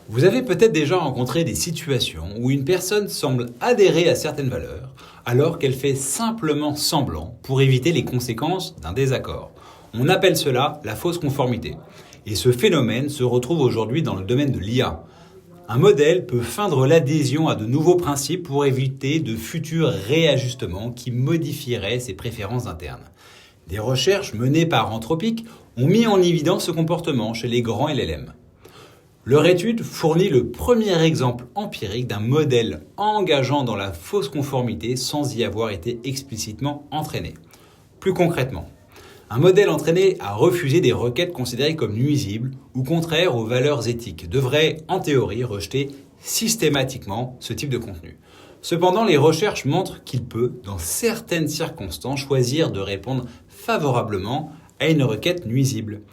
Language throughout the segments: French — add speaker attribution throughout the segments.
Speaker 1: Vous avez peut-être déjà rencontré des situations où une personne semble adhérer à certaines valeurs alors qu'elle fait simplement semblant pour éviter les conséquences d'un désaccord. On appelle cela la fausse conformité. Et ce phénomène se retrouve aujourd'hui dans le domaine de l'IA. Un modèle peut feindre l'adhésion à de nouveaux principes pour éviter de futurs réajustements qui modifieraient ses préférences internes. Des recherches menées par Anthropic ont mis en évidence ce comportement chez les grands LLM. Leur étude fournit le premier exemple empirique d'un modèle engageant dans la fausse conformité sans y avoir été explicitement entraîné. Plus concrètement, un modèle entraîné à refuser des requêtes considérées comme nuisibles ou contraires aux valeurs éthiques devrait, en théorie, rejeter systématiquement ce type de contenu. Cependant, les recherches montrent qu'il peut, dans certaines circonstances, choisir de répondre favorablement à une requête nuisible.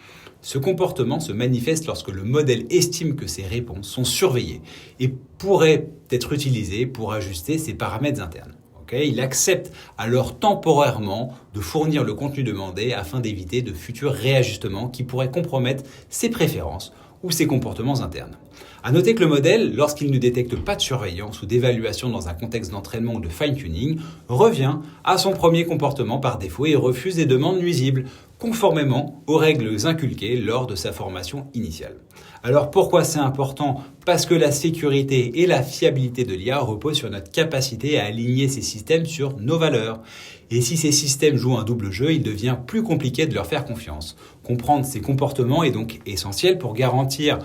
Speaker 1: Ce comportement se manifeste lorsque le modèle estime que ses réponses sont surveillées et pourraient être utilisées pour ajuster ses paramètres internes. Il accepte alors temporairement de fournir le contenu demandé afin d'éviter de futurs réajustements qui pourraient compromettre ses préférences ou ses comportements internes. À noter que le modèle, lorsqu'il ne détecte pas de surveillance ou d'évaluation dans un contexte d'entraînement ou de fine-tuning, revient à son premier comportement par défaut et refuse des demandes nuisibles, conformément aux règles inculquées lors de sa formation initiale. Alors pourquoi c'est important ? Parce que la sécurité et la fiabilité de l'IA reposent sur notre capacité à aligner ces systèmes sur nos valeurs. Et si ces systèmes jouent un double jeu, il devient plus compliqué de leur faire confiance. Comprendre ces comportements est donc essentiel pour garantir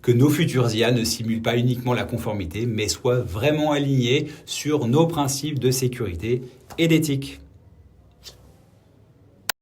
Speaker 1: que nos futurs IA ne simulent pas uniquement la conformité, mais soient vraiment alignés sur nos principes de sécurité et d'éthique.